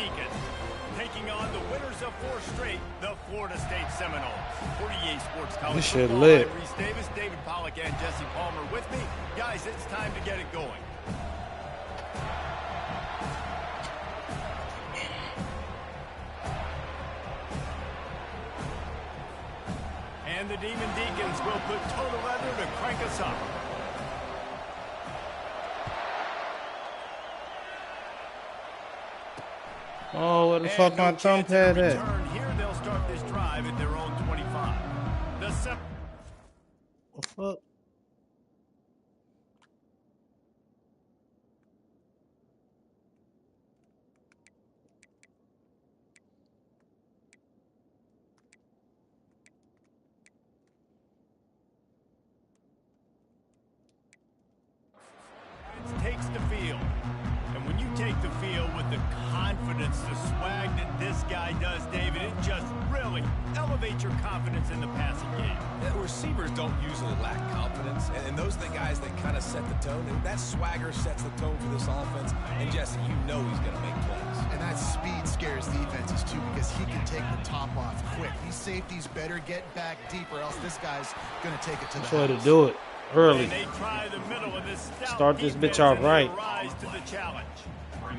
Deacons, taking on the winners of 4 straight, the Florida State Seminoles. 48 Sports College This shit Football. lit. I'm Reese Davis, David Pollack, and Jesse Palmer with me. Guys, it's time to get it going. And the Demon Deacons will put total leather to crank us up. Oh, where the fuck my thumb pad at? Here they'll start this drive at their own 25. What the fuck? Takes the field. And when you take the field with the confidence, the swag that this guy does, David, it just really elevates your confidence in the passing game. Yeah, receivers don't usually lack confidence, and those are the guys that kind of set the tone. And that swagger sets the tone for this offense. And Jesse, you know he's going to make plays. And that speed scares defenses too, because he can take the top off quick. These safeties better get back deep, or else this guy's going to take it to the Try to house. do it early. And they try the middle of this Start this bitch off right. Rise to the challenge.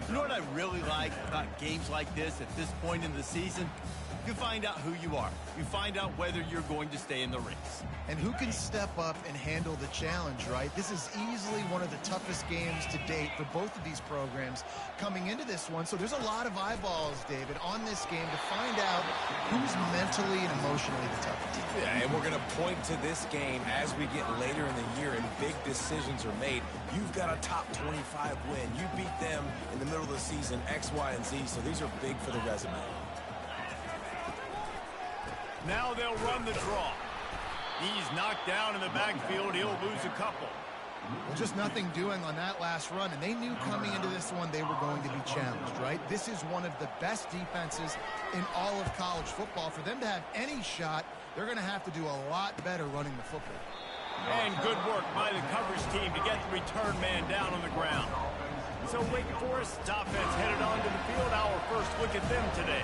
You know what I really like about games like this at this point in the season? You find out who you are. You find out whether you're going to stay in the race. And who can step up and handle the challenge, right? This is easily one of the toughest games to date for both of these programs coming into this one. So there's a lot of eyeballs, David, on this game to find out who's mentally and emotionally the toughest. Yeah, and we're going to point to this game as we get later in the year and big decisions are made. You've got a top 25 win. You beat them in the middle of the season, X, Y, and Z, so these are big for the resume. Now they'll run the draw. He's knocked down in the backfield. He'll lose a couple. Well, just nothing doing on that last run, and they knew coming into this one they were going to be challenged, right? This is one of the best defenses in all of college football. For them to have any shot, they're going to have to do a lot better running the football. And good work by the coverage team to get the return man down on the ground. So Wake Forest's offense headed onto the field. Our first look at them today.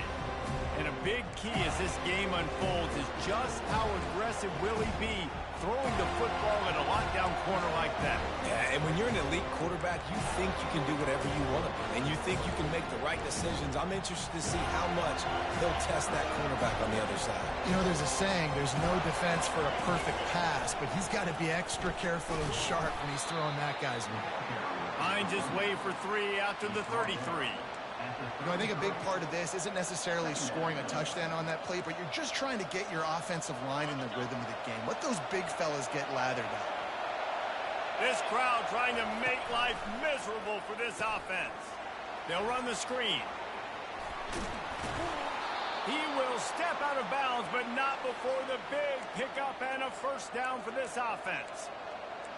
And a big key as this game unfolds is just how aggressive will he be throwing the football at a lockdown corner like that. Yeah, and when you're an elite quarterback, you think you can do whatever you want to do, and you think you can make the right decisions. I'm interested to see how much he'll test that cornerback on the other side. You know, there's a saying, there's no defense for a perfect pass, but he's got to be extra careful and sharp when he's throwing that guy's way. Finds his way for 3 out to the 33. You know, I think a big part of this isn't necessarily scoring a touchdown on that play, but you're just trying to get your offensive line in the rhythm of the game. Let those big fellas get lathered up. This crowd trying to make life miserable for this offense. They'll run the screen. He will step out of bounds, but not before the big pickup and a first down for this offense.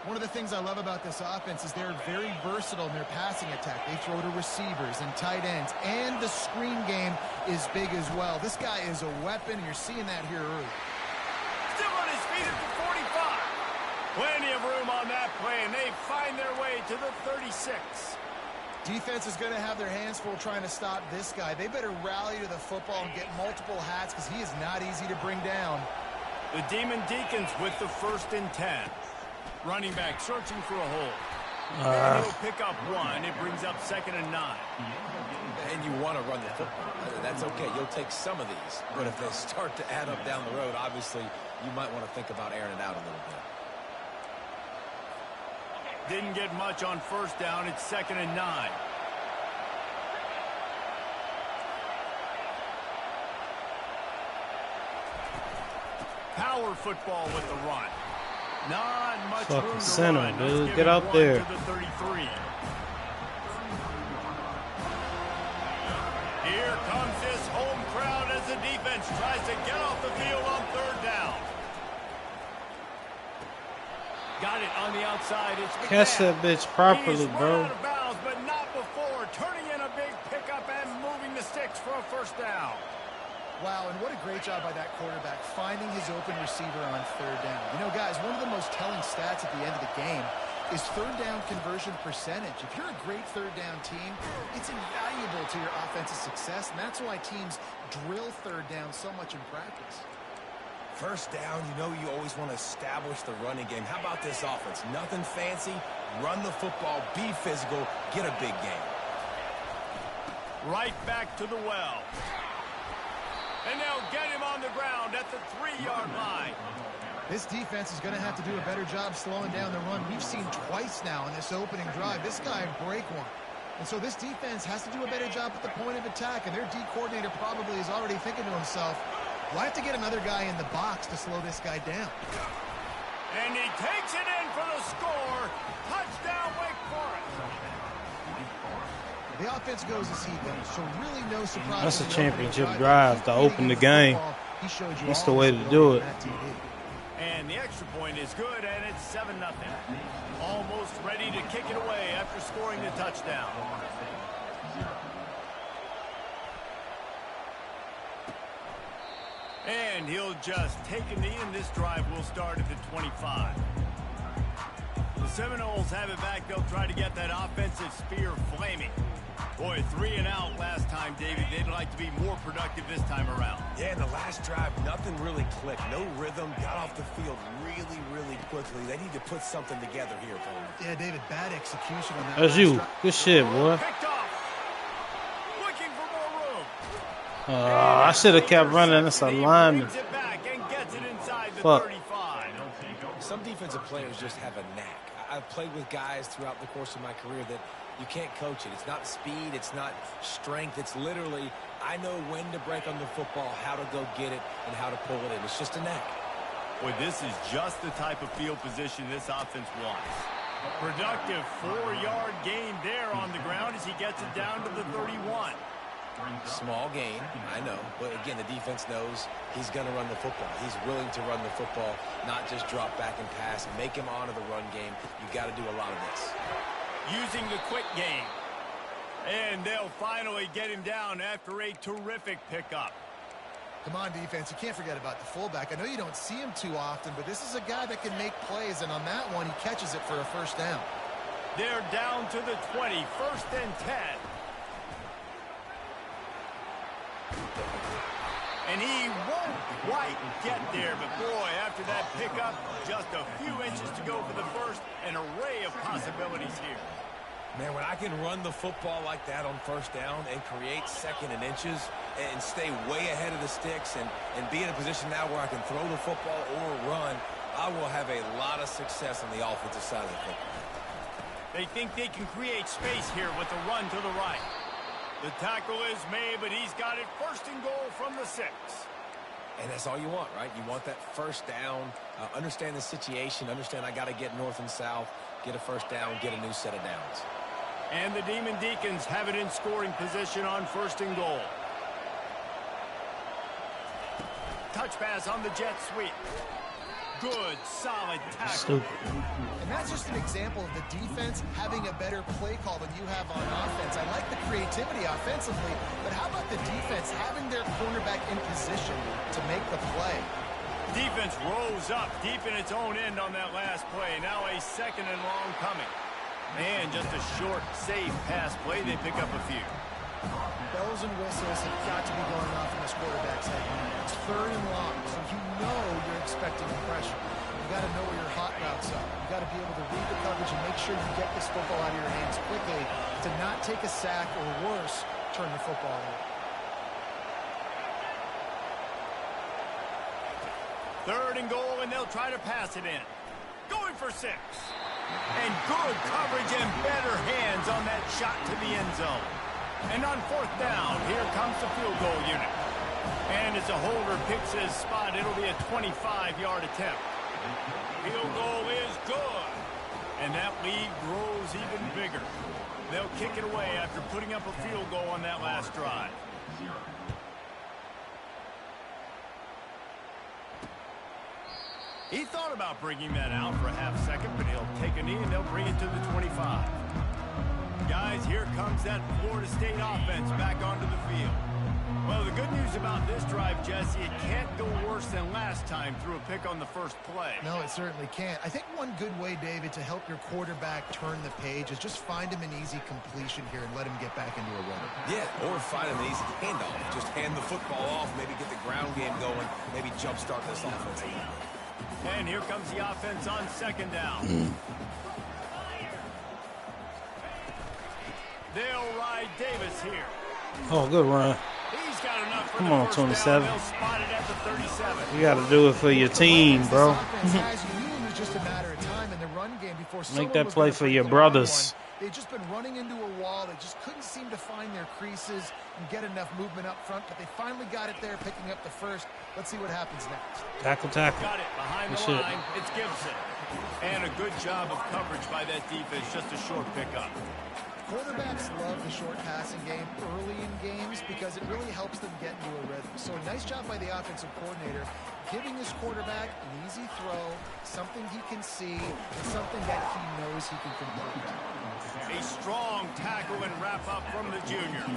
One of the things I love about this offense is they're very versatile in their passing attack. They throw to receivers and tight ends, and the screen game is big as well. This guy is a weapon, and you're seeing that here early. Still on his feet at the 45. Plenty of room on that play, and they find their way to the 36. Defense is going to have their hands full trying to stop this guy. They better rally to the football and get multiple hats because he is not easy to bring down. The Demon Deacons with the 1st and 10. Running back searching for a hole. And he'll pick up 1. It brings up 2nd and 9. And you want to run the football. That's okay. You'll take some of these. But if they start to add up down the road, obviously, you might want to think about airing it out a little bit. Didn't get much on 1st down. It's 2nd and 9. Power football with the run. Not much Fucking room to center, run. dude. Get out there. To the 33. Here comes this home crowd as the defense tries to get off the field on 3rd down. Got it on the outside. It's catch that bitch properly, bro. Out of bounds, but not before turning in a big pickup and moving the sticks for a 1st down. Wow, and what a great job by that quarterback finding his open receiver on 3rd down. You know, guys, one of the most telling stats at the end of the game is third down conversion percentage. If you're a great third down team, it's invaluable to your offensive success, and that's why teams drill third down so much in practice. First down, you know you always want to establish the running game. How about this offense? Nothing fancy. Run the football, be physical, get a big game. Right back to the well. And they'll get him on the ground at the 3-yard line. This defense is going to have to do a better job slowing down the run. We've seen twice now in this opening drive. This guy break one. And so this defense has to do a better job at the point of attack. And their D coordinator probably is already thinking to himself, well, I have to get another guy in the box to slow this guy down. And he takes it in for the score. Touchdown, Wake Forest. The offense goes as he goes, so really no surprise. That's a championship drive to open the game. That's the way to do it. And the extra point is good, and it's 7-0. Almost ready to kick it away after scoring the touchdown. And he'll just take a knee, and this drive will start at the 25. The Seminoles have it back. They'll try to get that offensive spear flaming. Boy, 3 and out last time, David. They'd like to be more productive this time around. Yeah, in the last drive, nothing really clicked. No rhythm, got off the field really quickly. They need to put something together here, Coleman. Yeah, David, bad execution on that. That's you. Good shit, boy. Picked off. Looking for more room. I should have kept running. That's a lineman. Brings it back and gets it inside the Fuck. 35. Some defensive players just have a knack. I've played with guys throughout the course of my career that you can't coach it. It's not speed. It's not strength. It's literally, I know when to break on the football, how to go get it, and how to pull it in. It's just a knack. Boy, this is just the type of field position this offense wants. Productive 4-yard gain there on the ground as he gets it down to the 31. Small gain, I know. But again, the defense knows he's going to run the football. He's willing to run the football, not just drop back and pass. Make him honor the run game. You've got to do a lot of this. Using the quick game. And they'll finally get him down after a terrific pickup. Come on, defense. You can't forget about the fullback. I know you don't see him too often, but this is a guy that can make plays, and on that one, he catches it for a first down. They're down to the 20, 1st and 10. And he won't quite get there, but boy, after that pickup, just a few inches to go for the first. An array of possibilities here. Man, when I can run the football like that on first down and create second and inches and stay way ahead of the sticks and be in a position now where I can throw the football or run, I will have a lot of success on the offensive side of the football. They think they can create space here with the run to the right. The tackle is made, but he's got it 1st and goal from the 6. And that's all you want, right? You want that first down, understand the situation, understand I got to get north and south, get a first down, get a new set of downs. And the Demon Deacons have it in scoring position on 1st and goal. Touch pass on the jet sweep. Good, solid tackle. Stupid. And that's just an example of the defense having a better play call than you have on offense. I like the creativity offensively, but how about the defense having their cornerback in position to make the play? Defense rose up deep in its own end on that last play. Now a 2nd and long coming. And just a short, safe pass play. They pick up a few. Bells and whistles have got to be going off in this quarterback's head. It's 3rd and long, so you know you're expecting pressure. You got to know where your hot routes are. You got to be able to read the coverage and make sure you get this football out of your hands quickly to not take a sack or worse, turn the football over. 3rd and goal, and they'll try to pass it in. Going for 6. And good coverage and better hands on that shot to the end zone. And on 4th down, here comes the field goal unit. And as a holder picks his spot, it'll be a 25-yard attempt. Field goal is good. And that lead grows even bigger. They'll kick it away after putting up a field goal on that last drive. He thought about bringing that out for a half second, but he'll take a knee and they'll bring it to the 25. Guys, here comes that Florida State offense back onto the field. Well, the good news about this drive, Jesse, it can't go worse than last time through a pick on the first play. No, it certainly can't. I think one good way, David, to help your quarterback turn the page is just find him an easy completion here and let him get back into a rhythm. Yeah, or find him an easy handoff. Just hand the football off, maybe get the ground game going, maybe jumpstart this offense. And here comes the offense on second down. They'll ride Davis here. Oh, good run. He's got enough for Come the on, first 27. down. They'll spot it at the 37. You got to do it for your team, bro. This offense has, you knew it was just a matter of time in the run game before Make that was play gonna for break your the brothers. long one. They've just been running into a wall. They just couldn't seem to find their creases and get enough movement up front, but they finally got it there, picking up the first. Let's see what happens next. Tackle, tackle. Got it behind the line. It's Gibson. And a good job of coverage by that defense. Just a short pickup. Quarterbacks love the short passing game early in games because it really helps them get into a rhythm. So a nice job by the offensive coordinator giving his quarterback an easy throw, something he can see, and something that he knows he can complete. A strong tackle and wrap up from the junior.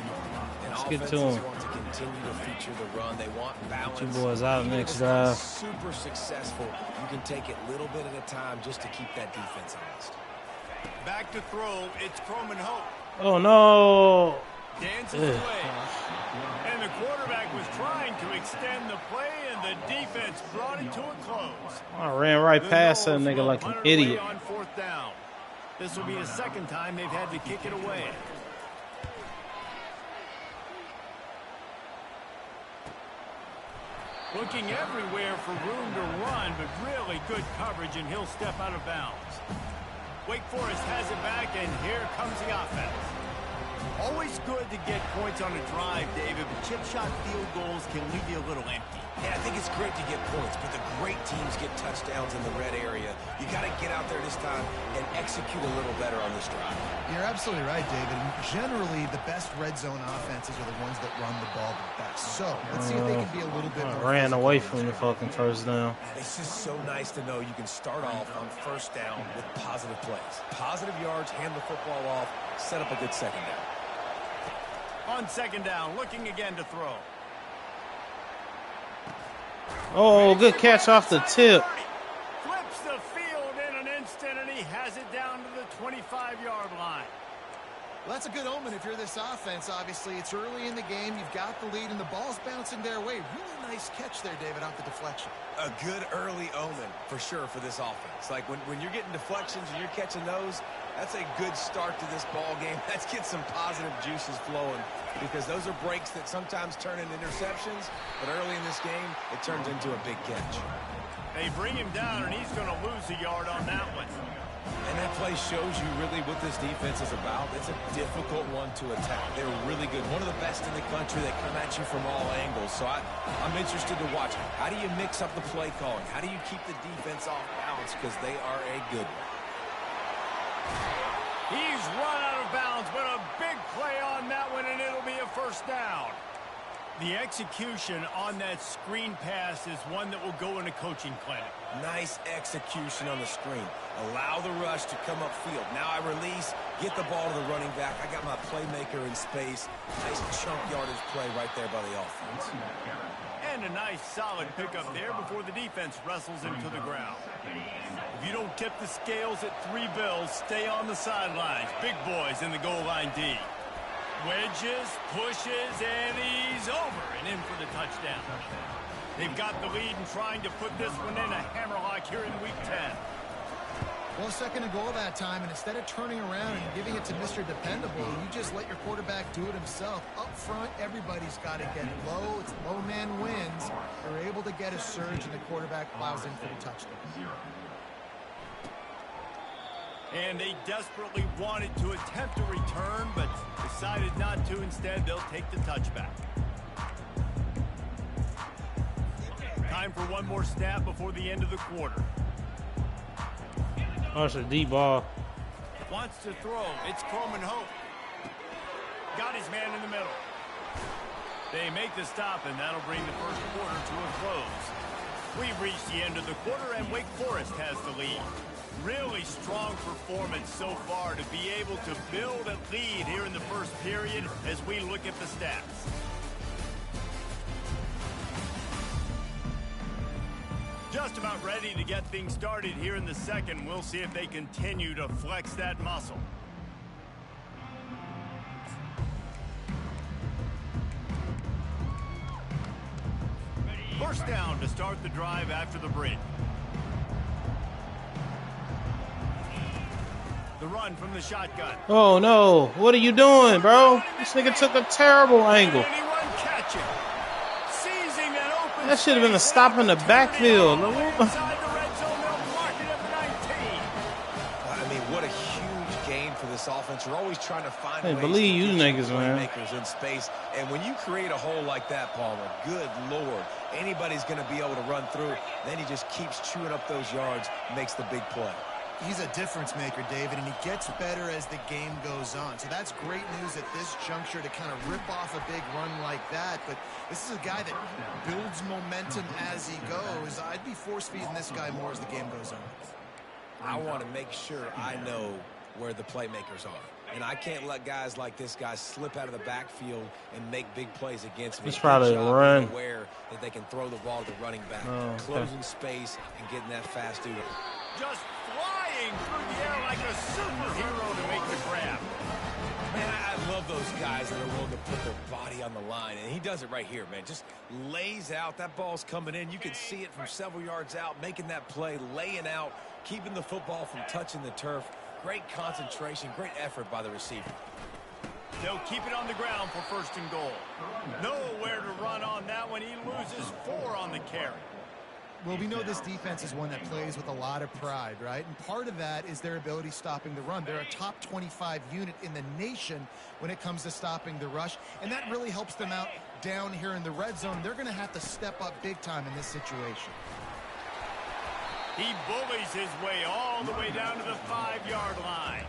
Let's get to him. Want to continue to feature the run. They want balance. Two boys out Even next if it's drive. not super successful, you can take it little bit at a time just to keep that defense honest. Back to throw. It's Croman Hope. Oh, no. Dances away. And the quarterback was trying to extend the play, and the defense brought it to a close. I ran right past that nigga like an idiot. On fourth down. This will be the second time they've had to kick it away. Looking everywhere for room to run, but really good coverage, and he'll step out of bounds. Wake Forest has it back, and here comes the offense. Always good to get points on a drive, David, but chip shot field goals can leave you a little empty. Yeah, I think it's great to get points, but the great teams get touchdowns in the red area. You got to get out there this time and execute a little better on this drive. You're absolutely right, David. Generally, the best red zone offenses are the ones that run the ball the best. So let's see if they can be a little bit more. Ran away from the fucking first down. It's just so nice to know you can start off on first down with positive plays. Positive yards, hand the football off, set up a good second down. On second down, looking again to throw. Oh, good catch off the tip. Flips the field in an instant, and he has it down to the 25-yard line. Well, that's a good omen if you're this offense, obviously. It's early in the game. You've got the lead, and the ball's bouncing their way. Really nice catch there, David, off the deflection. A good early omen, for sure, for this offense. Like, when you're getting deflections and you're catching those, that's a good start to this ball game. Let's get some positive juices flowing, because those are breaks that sometimes turn into interceptions, but early in this game, it turns into a big catch. They bring him down, and he's going to lose a yard on that one. And that play shows you really what this defense is about. It's a difficult one to attack. They're really good. One of the best in the country. They come at you from all angles. So I'm interested to watch. How do you mix up the play calling? How do you keep the defense off balance? Because they are a good one. He's run out of bounds, but a big play on that one, and it'll be a first down. The execution on that screen pass is one that will go in a coaching clinic. Nice execution on the screen. Allow the rush to come upfield. Now I release, get the ball to the running back. I got my playmaker in space. Nice chunk yardage play right there by the offense. And a nice solid pickup there before the defense wrestles him to the ground. If you don't tip the scales at 3 bills, stay on the sidelines. Big boys in the goal line D. Wedges, pushes, and he's over and in for the touchdown. They've got the lead and trying to put this one in a hammerlock here in Week 10. Well, second and goal that time, and instead of turning around and giving it to Mr. Dependable, you just let your quarterback do it himself. Up front, everybody's got to get low. It's low man wins. They're able to get a surge, and the quarterback plows in for the touchdown. And they desperately wanted to attempt a return, but decided not to. Instead, they'll take the touchback. Time for one more snap before the end of the quarter. Oh, it's a deep ball. Wants to throw. It's Croman Hope. Got his man in the middle. They make the stop, and that'll bring the first quarter to a close. We've reached the end of the quarter, and Wake Forest has the lead. Really strong performance so far to be able to build a lead here in the first period as we look at the stats. Just about ready to get things started here in the second. We'll see if they continue to flex that muscle. First down to start the drive after the break. The run from the shotgun. Oh, no. What are you doing, bro? This nigga took a terrible angle. That should have been a stop in the backfield. I mean, what a huge gain for this offense. You're always trying to find ways believe to you get niggas, man. playmakers in space. And when you create a hole like that, Palmer, good Lord, anybody's going to be able to run through. Then he just keeps chewing up those yards, makes the big play. He's a difference maker, David, and he gets better as the game goes on. So that's great news at this juncture to kind of rip off a big run like that. But this is a guy that builds momentum as he goes. I'd be force-feeding this guy more as the game goes on. I want to make sure I know where the playmakers are. And I can't let guys like this guy slip out of the backfield and make big plays against me. It's probably a run. Aware that they can throw the ball to the running back, closing space and getting that fast dude. Just flying through the air like a superhero to make the grab. Man, I love those guys that are willing to put their body on the line, and he does it right here, man. Just lays out. That ball's coming in. You can see it from several yards out, making that play, laying out, keeping the football from touching the turf. Great concentration, great effort by the receiver. They'll keep it on the ground for first and goal. Nowhere to run on that one. He loses 4 on the carry. Well, we know this defense is one that plays with a lot of pride, right? And part of that is their ability stopping the run. They're a top 25 unit in the nation when it comes to stopping the rush, and that really helps them out down here in the red zone. They're going to have to step up big time in this situation. He bullies his way all the way down to the 5-yard line.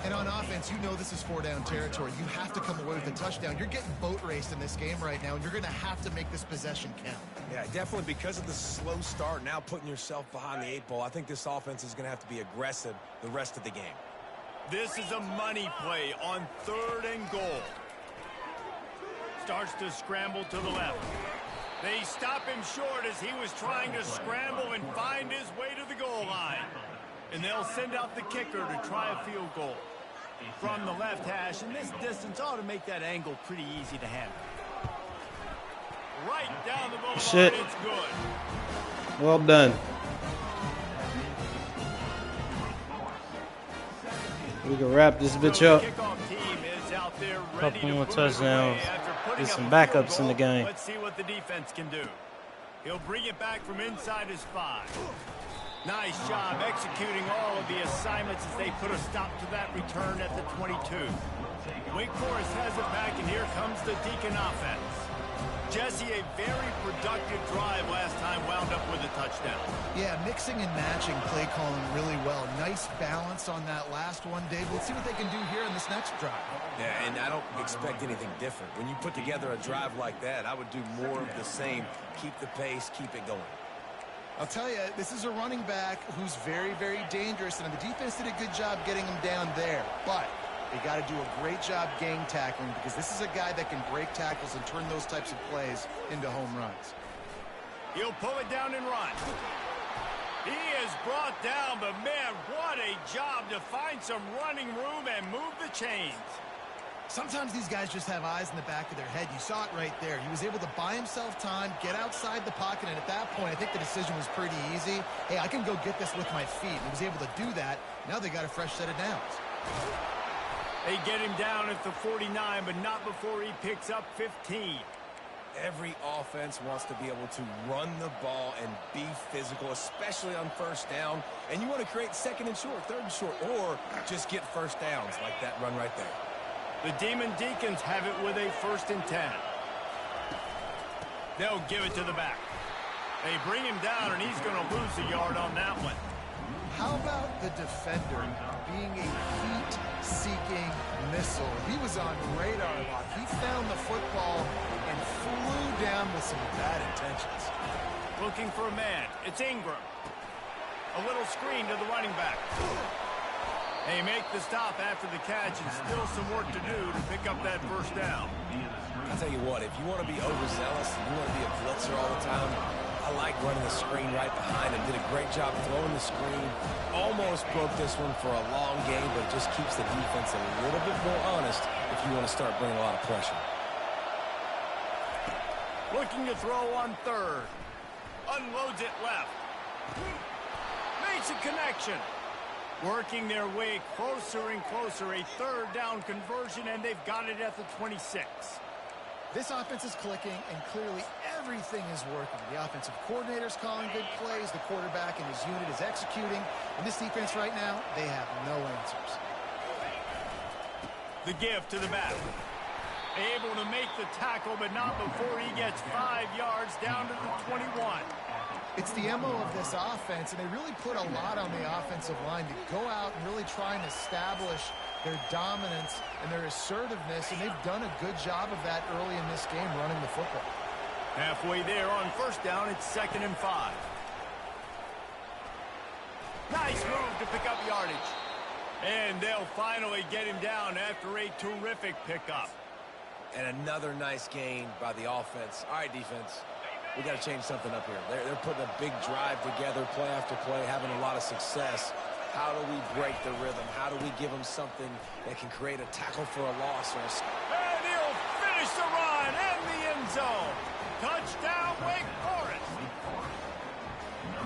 And on offense, you know this is 4-down territory. You have to come away with a touchdown. You're getting boat raced in this game right now, and you're going to have to make this possession count. Yeah, definitely because of the slow start, now putting yourself behind the 8 ball, I think this offense is going to have to be aggressive the rest of the game. This is a money play on 3rd and goal. Starts to scramble to the left. They stop him short as he was trying to scramble and find his way to the goal line. And they'll send out the kicker to try a field goal. From the left hash, and this distance ought to make that angle pretty easy to handle. Right down the boulevard, Shit. It's good. Well done. We can wrap this bitch up. Couple more touchdowns. Get some backups in the game. Let's see what the defense can do. He'll bring it back from inside his 5. Nice job executing all of the assignments as they put a stop to that return at the 22. Wake Forest has it back, and here comes the Deacon offense. Jesse, a very productive drive last time, wound up with a touchdown. Yeah, mixing and matching play calling really well. Nice balance on that last one, Dave. Let's see what they can do here in this next drive. Yeah, and I don't expect anything different. When you put together a drive like that, I would do more of the same. Keep the pace, keep it going. I'll tell you, this is a running back who's very, very dangerous, and the defense did a good job getting him down there. But they got to do a great job gang tackling, because this is a guy that can break tackles and turn those types of plays into home runs. He'll pull it down and run. He is brought down, but man, what a job to find some running room and move the chains. Sometimes these guys just have eyes in the back of their head. You saw it right there. He was able to buy himself time, get outside the pocket, and at that point, I think the decision was pretty easy. Hey, I can go get this with my feet. And he was able to do that. Now they got a fresh set of downs. They get him down at the 49, but not before he picks up 15. Every offense wants to be able to run the ball and be physical, especially on first down. And you want to create 2nd and short, 3rd and short, or just get first downs like that run right there. The Demon Deacons have it with a 1st and 10. They'll give it to the back. They bring him down, and he's going to lose a yard on that one. How about the defender being a heat-seeking missile? He was on radar lock. He found the football and flew down with some bad intentions. Looking for a man. It's Ingram. A little screen to the running back. They make the stop after the catch, and still some work to do to pick up that first down. I'll tell you what, if you want to be overzealous and you want to be a blitzer all the time, I like running the screen right behind him. Did a great job throwing the screen. Almost broke this one for a long game, but it just keeps the defense a little bit more honest if you want to start bringing a lot of pressure. Looking to throw on third. Unloads it left. Makes a connection. Working their way closer and closer. A third down conversion, and they've got it at the 26. This offense is clicking, and clearly everything is working. The offensive coordinator's calling good plays. The quarterback and his unit is executing. And this defense right now, they have no answers. The give to the back. Able to make the tackle, but not before he gets 5 yards down to the 21. It's the MO of this offense, and they really put a lot on the offensive line to go out and really try and establish their dominance and their assertiveness, and they've done a good job of that early in this game running the football. Halfway there on first down, it's 2nd and 5. Nice move to pick up yardage. And they'll finally get him down after a terrific pickup. And another nice gain by the offense. All right, defense. We got to change something up here. They're putting a big drive together, play after play, having a lot of success. How do we break the rhythm? How do we give them something that can create a tackle for a loss? And he'll finish the run and the end zone. Touchdown, Wake Forest.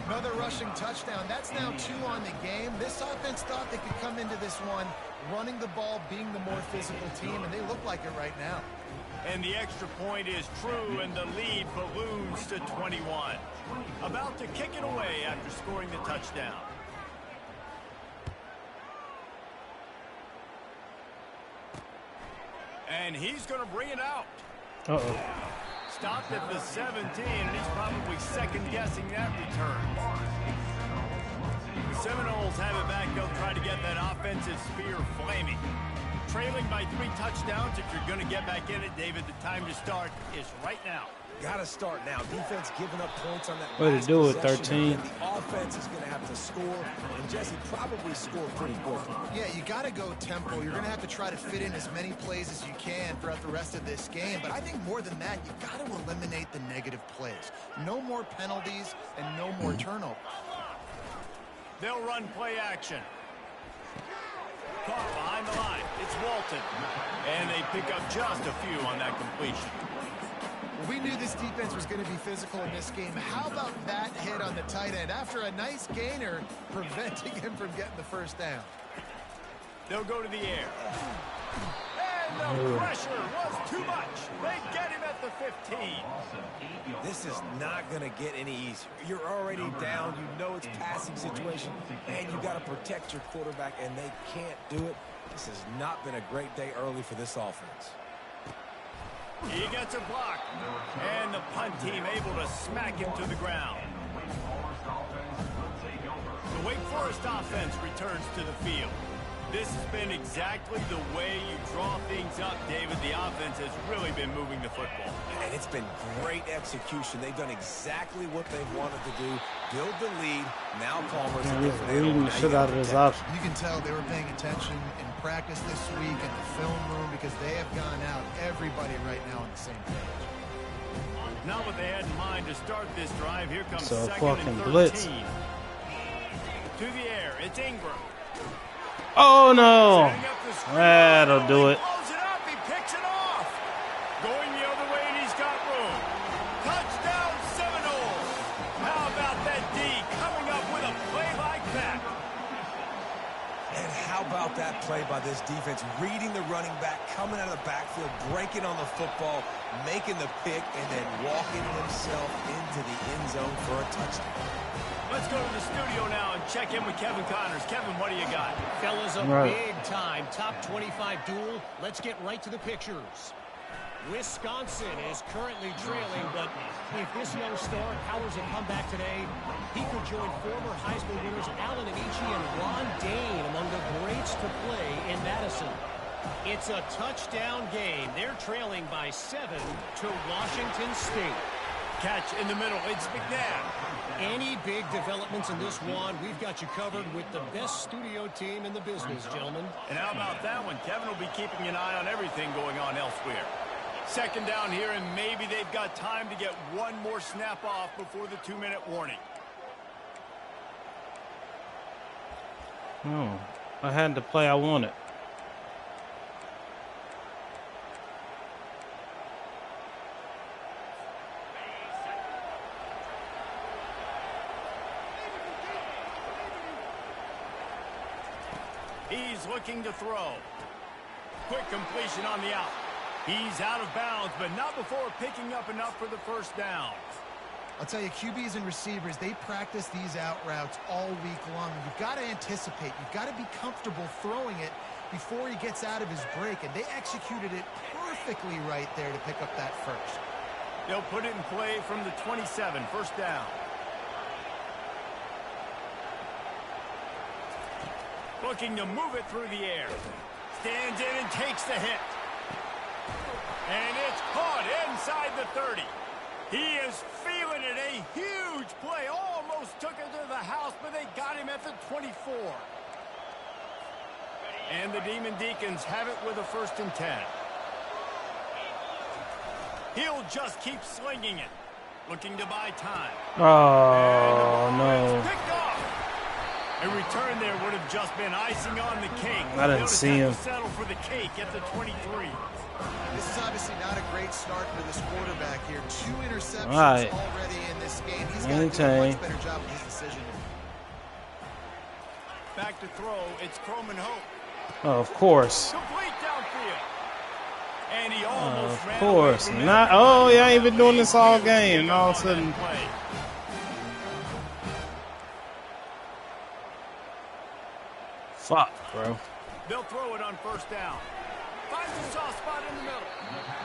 Another rushing touchdown. That's now 2 on the game. This offense thought they could come into this one running the ball, being the more physical team, and they look like it right now. And the extra point is true, and the lead balloons to 21. About to kick it away after scoring the touchdown. And he's going to bring it out. Uh-oh. Stopped at the 17, and he's probably second-guessing that return. The Seminoles have it back. They'll try to get that offensive spear flaming. Trailing by 3 touchdowns. If you're going to get back in it, David, the time to start is right now. Got to start now. Defense giving up points on that. Way to do it, And 13. the offense is going to have to score, and Jesse probably score pretty quickly. Yeah, you got to go tempo. You're going to have to try to fit in as many plays as you can throughout the rest of this game. But I think more than that, you got to eliminate the negative plays. No more penalties and no more turnovers. They'll run play action. Caught behind the line. It's Walton. And they pick up just a few on that completion. We knew this defense was going to be physical in this game. How about that hit on the tight end after a nice gainer preventing him from getting the first down? They'll go to the air. And the pressure was too much. They get him at the 15. This is not going to get any easier. You're already down. You know it's passing situation, and you got to protect your quarterback, and they can't do it. This has not been a great day early for this offense. He gets a block, and the punt team able to smack him to the ground. The Wake Forest offense returns to the field. This has been exactly the way you draw things up, David. The offense has really been moving the football. And it's been great execution. They've done exactly what they wanted to do. Build the lead. Now Palmer's reading the shit out of his option. You can tell they were paying attention in practice this week in the film room because they have gone out, everybody right now on the same page. Not what they had in mind to start this drive. Here comes So 2nd fucking and 13. blitz. To the air, it's Ingram. Oh, no. Setting up the screen. That'll do it. He blows it up. He picks it off. Going the other way, and he's got room. Touchdown, Seminoles. How about that D coming up with a play like that? And how about that play by this defense, reading the running back, coming out of the backfield, breaking on the football, making the pick, and then walking himself into the end zone for a touchdown. Let's go to the studio now and check in with Kevin Connors. Kevin, what do you got? Fellas, a big-time top 25 duel. Let's get right to the pictures. Wisconsin is currently trailing, but if this young star powers a comeback today, he could join former Heisman winners Allen Amici and Ron Dane among the greats to play in Madison. It's a touchdown game. They're trailing by 7 to Washington State. Catch in the middle. It's McNabb. Any big developments in this one, we've got you covered with the best studio team in the business, gentlemen. And how about that one? Kevin will be keeping an eye on everything going on elsewhere. second down here, and maybe they've got time to get one more snap off before the 2-minute warning. Oh, I had the play I wanted. He's looking to throw. Quick completion on the out. He's out of bounds, but not before picking up enough for the first down. I'll tell you, QBs and receivers, they practice these out routes all week long. You've got to anticipate. You've got to be comfortable throwing it before he gets out of his break, and they executed it perfectly right there to pick up that first. They'll put it in play from the 27, first down. Looking to move it through the air. Stands in and takes the hit. And it's caught inside the 30. He is feeling it. A huge play. Almost took it to the house, but they got him at the 24. And the Demon Deacons have it with a 1st and 10. He'll just keep slinging it. Looking to buy time. Oh, no. Picked off. A return there would have just been icing on the cake. I didn't see him. Settle for the cake at the 23. This is obviously not a great start for this quarterback here. 2 interceptions already in this game. He's got to do a much better job with his decision. Back to throw. It's Croman Hope. Oh, of course. Complete downfield. And he almost of course. Not. Oh, yeah, I ain't been doing this all game. And all of a sudden. Fuck, bro. They'll throw it on first down. Finds a soft spot in the middle.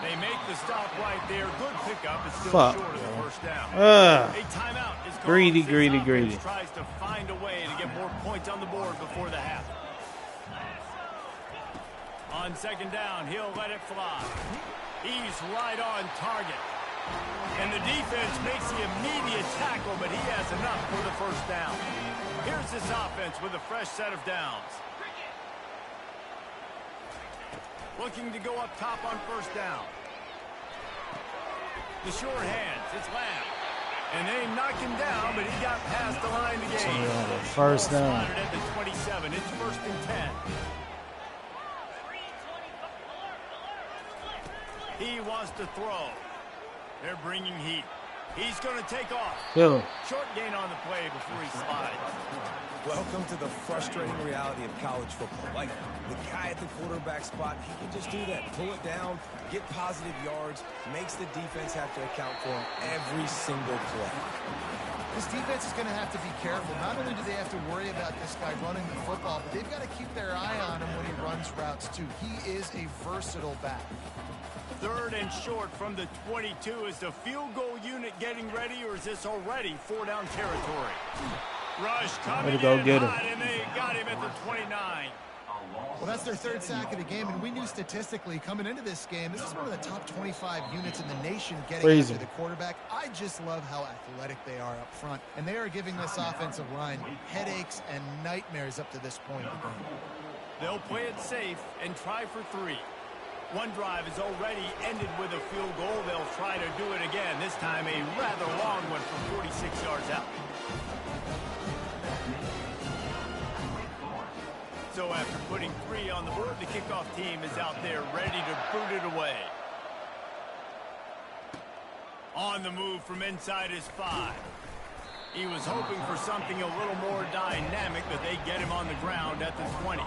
They make the stop right there. Good pickup. It's still short of the first down. A timeout is called. Greedy. Tries to find a way to get more points on the board before the half. On second down, he'll let it fly. He's right on target. And the defense makes the immediate tackle, but he has enough for the first down. Here's this offense with a fresh set of downs. Looking to go up top on first down. The short hands, it's Lamb. And they knock him down, but he got past the line to gain. First down. Spotted at the 27, it's 1st and 10. He wants to throw. They're bringing heat. He's going to take off. Yo. Short gain on the play before he slides. Welcome to the frustrating reality of college football. Like, the guy at the quarterback spot, he can just do that. Pull it down, get positive yards, makes the defense have to account for him every single play. This defense is going to have to be careful. Not only do they have to worry about this guy running the football, but they've got to keep their eye on him when he runs routes, too. He is a versatile back. 3rd and short from the 22. Is the field goal unit getting ready, or is this already 4-down territory? Rush coming in hot, and they got him at the 29. Well, that's their 3rd sack of the game, and we knew statistically coming into this game, this is one of the top 25 units in the nation getting after the quarterback. I just love how athletic they are up front, and they are giving this offensive line headaches and nightmares up to this point. They'll play it safe and try for 3. One drive is already ended with a field goal. They'll try to do it again. This time a rather long one from 46 yards out. So after putting 3 on the board, the kickoff team is out there ready to boot it away. On the move from inside his 5. He was hoping for something a little more dynamic, but they get him on the ground at the 20.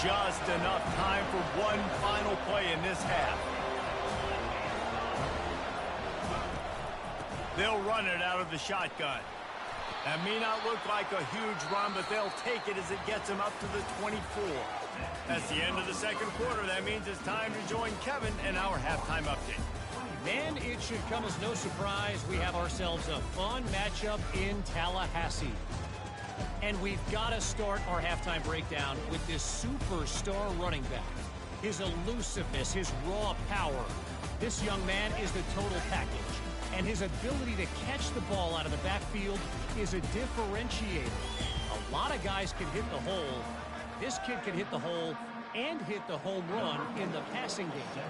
Just enough time for one final play in this half. They'll run it out of the shotgun. That may not look like a huge run, but they'll take it as it gets them up to the 24. That's the end of the second quarter. That means it's time to join Kevin in our halftime update. And it should come as no surprise, we have ourselves a fun matchup in Tallahassee. And we've got to start our halftime breakdown with this superstar running back. His elusiveness, his raw power. This young man is the total package. And his ability to catch the ball out of the backfield is a differentiator. A lot of guys can hit the hole. This kid can hit the hole and hit the home run in the passing game.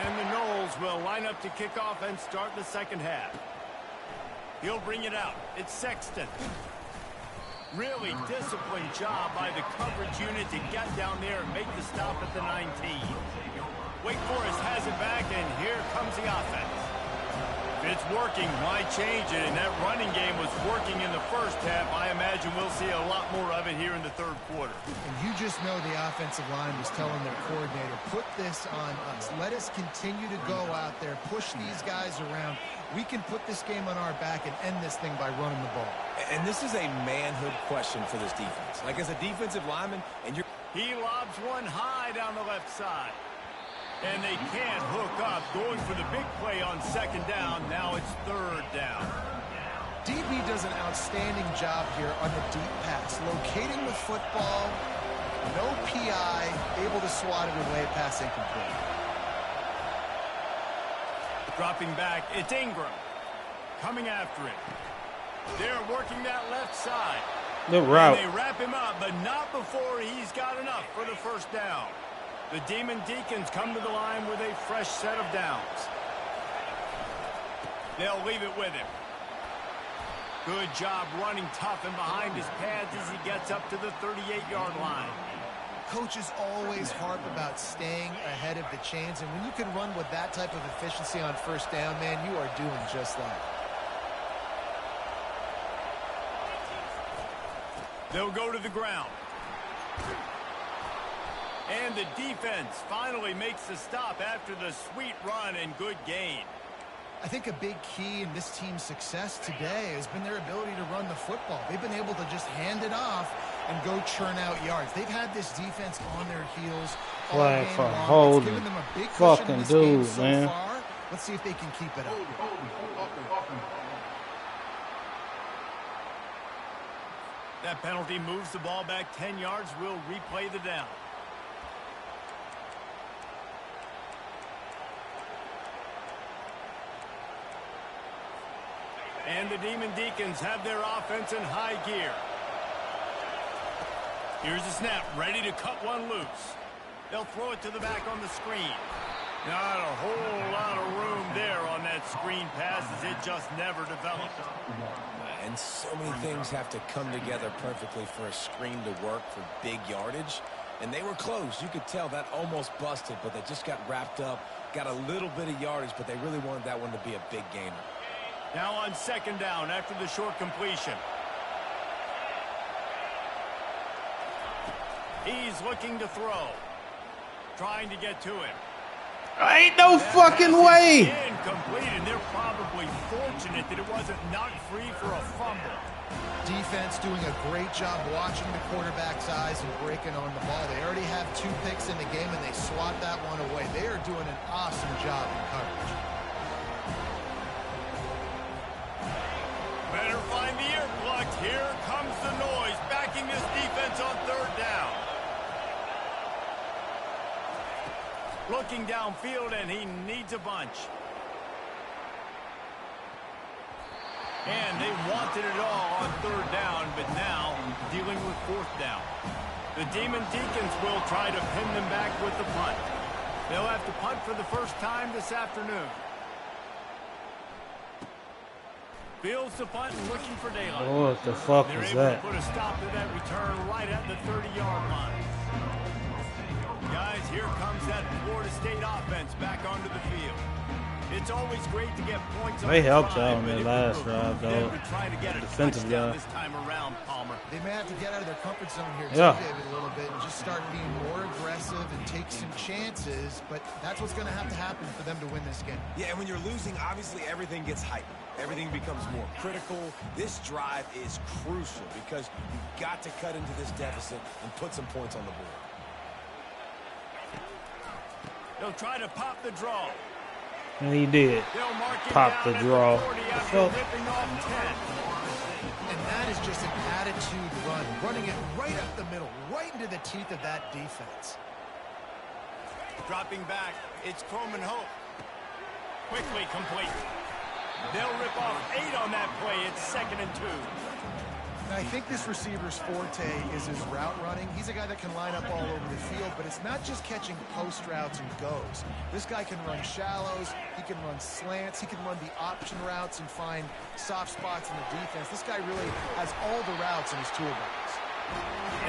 And the Knowles will line up to kick off and start the second half. He'll bring it out. It's Sexton. Really disciplined job by the coverage unit to get down there and make the stop at the 19. Wake Forest has it back, and here comes the offense. If it's working, why change it? And that running game was working in the first half. I imagine we'll see a lot more of it here in the third quarter. And you just know the offensive line was telling their coordinator, put this on us. Let us continue to go out there, push these guys around. We can put this game on our back and end this thing by running the ball. And this is a manhood question for this defense. Like, as a defensive lineman, and you're... He lobs one high down the left side. And they can't hook up, going for the big play on second down. Now it's third down. DB does an outstanding job here on the deep pass, locating the football, no PI, able to swat it away, pass incomplete. Dropping back, it's Ingram. Coming after it. They're working that left side. Good route. And they wrap him up, but not before he's got enough for the first down. The Demon Deacons come to the line with a fresh set of downs. They'll leave it with him. Good job running tough and behind his pads as he gets up to the 38-yard line. Coaches always harp about staying ahead of the chains, and when you can run with that type of efficiency on first down, man, you are doing just that. They'll go to the ground. And the defense finally makes the stop after the sweet run and good gain. I think a big key in this team's success today has been their ability to run the football. They've been able to just hand it off and go churn out yards. They've had this defense on their heels all Flag game for long. holding. It's given them a big cushion Fucking in this game dude, so man. far. Let's see if they can keep it up. That penalty moves the ball back 10 yards. We'll replay the down. And the Demon Deacons have their offense in high gear. Here's the snap, ready to cut one loose. They'll throw it to the back on the screen. Not a whole lot of room there on that screen pass as it just never developed. And so many things have to come together perfectly for a screen to work for big yardage. And they were close. You could tell that almost busted, but they just got wrapped up, got a little bit of yardage, but they really wanted that one to be a big gainer. Now on second down after the short completion. He's looking to throw. Trying to get to him. Ain't no fucking way. Incomplete, and they're probably fortunate that it wasn't knocked free for a fumble. Defense doing a great job watching the quarterback's eyes and breaking on the ball. They already have 2 picks in the game, and they swat that one away. They are doing an awesome job in coverage. Better find the ear plugs. Here comes the noise, backing this defense on third down. Looking downfield, and he needs a bunch. And they wanted it all on third down, but now dealing with fourth down. The Demon Deacons will try to pin them back with the punt. They'll have to punt for the first time this afternoon. Fields the punt and looking for daylight. Oh, what the fuck They're was able that? to put a stop to that return right at the 30-yard line. Guys, here comes that Florida State offense back onto the field. It's always great to get points on They the helped drive, out on but that it last would drive, behoove them though. to try to get a Defensive touchdown guy. this time around, Palmer. They may have to get out of their comfort zone here, Yeah. too, David, a little bit and just start being more aggressive and take some chances. But that's what's going to have to happen for them to win this game. Yeah, and when you're losing, obviously everything gets heightened. Everything becomes more critical. This drive is crucial because you've got to cut into this deficit and put some points on the board. They'll try to pop the draw. And he did. They'll mark it Pop down the at draw. 40 after Felt- ripping off 10. And that is just an attitude run, running it right up the middle, right into the teeth of that defense. Dropping back, it's Coleman Hope. Quickly complete. They'll rip off 8 on that play. It's 2nd and 2. I think this receiver's forte is his route running. He's a guy that can line up all over the field, but it's not just catching post routes and goes. This guy can run shallows, he can run slants, he can run the option routes and find soft spots in the defense. This guy really has all the routes in his toolbox.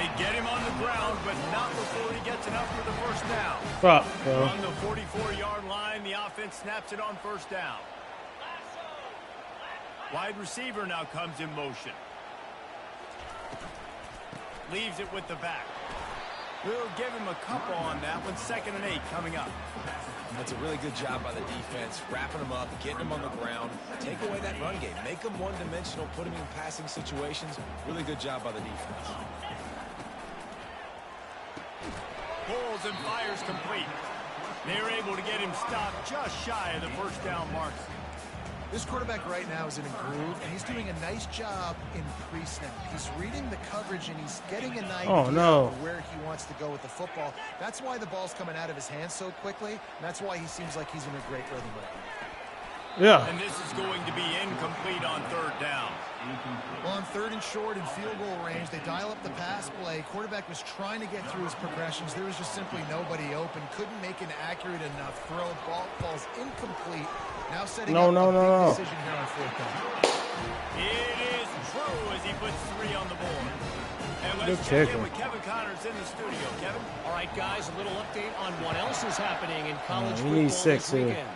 They get him on the ground, but not before he gets enough for the first down. Fuck, bro. On the 44-yard line, the offense snaps it on first down. Wide receiver now comes in motion. Leaves it with the back. We'll give him a couple on that one. 2nd and 8 coming up. That's a really good job by the defense, wrapping them up, getting them on the ground. Take away that run game. Make them one-dimensional, put them in passing situations. Really good job by the defense. Pulls and fires complete. They're able to get him stopped just shy of the first down marker. This quarterback right now is in a groove, and he's doing a nice job in pre-snap. He's reading the coverage, and he's getting an idea of where he wants to go with the football. That's why the ball's coming out of his hands so quickly, and that's why he seems like he's in a great rhythm right now. Yeah. And this is going to be incomplete on 3rd down. Well, on 3rd and short in field goal range, they dial up the pass play. Quarterback was trying to get through his progressions. There was just simply nobody open. Couldn't make an accurate enough throw. Ball falls incomplete. Now setting up a big decision here on 4th down. It is true as he puts 3 on the board. And let's check in with Kevin Connors in the studio. Kevin? All right, guys, a little update on what else is happening in college football need 6 this weekend.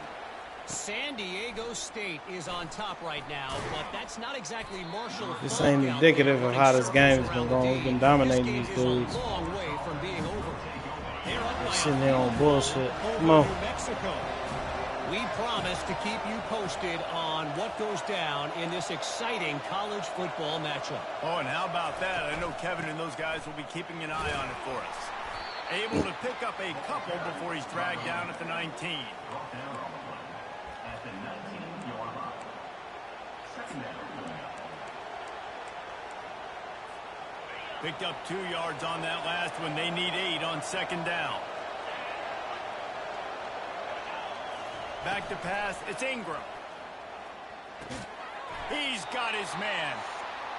San Diego State is on top right now, but that's not exactly Marshall. This ain't indicative of how this game has been going. We've been dominating these dudes. A long way from being over. Sitting there on bullshit. Come on. We promise to keep you posted on what goes down in this exciting college football matchup. Oh, and how about that? I know Kevin and those guys will be keeping an eye on it for us. Able to pick up a couple before he's dragged down at the 19. Picked up 2 yards on that last one. They need 8 on 2nd down. Back to pass. It's Ingram. He's got his man.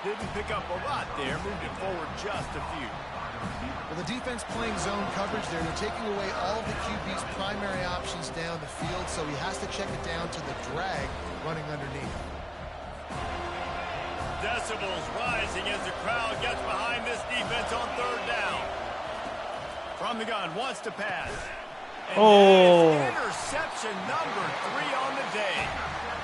Didn't pick up a lot there. Moved it forward just a few. Well, the defense playing zone coverage there. They're taking away all of the QB's primary options down the field, so he has to check it down to the drag running underneath. Decibels rising as the crowd gets behind this defense on 3rd down. From the gun, wants to pass. And interception number 3 on the day.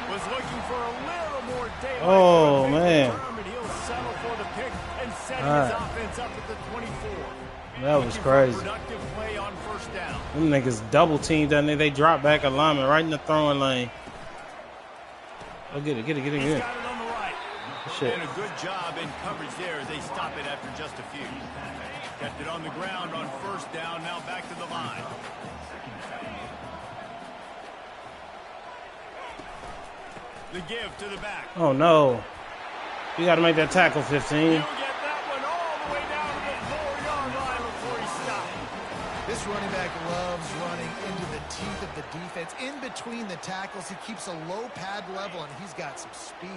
Was looking for a little more daylight. Oh, man. He'll settle for the pick and setting his offense up at the 24. That was crazy. Productive play on 1st down. Them niggas double teamed that nigga. They drop back a lineman right in the throwing lane. Oh, get it. He's got it on the right. Shit. And a good job in coverage there as they stop it after just a few. Kept it on the ground on 1st down. Now back to the line. The give to the back. Oh, no. You got to make that tackle, 15. He'll get that one all the way down to the 4-yard line before he stops. This running back loves running into the teeth of the defense. In between the tackles, he keeps a low pad level, and he's got some speed.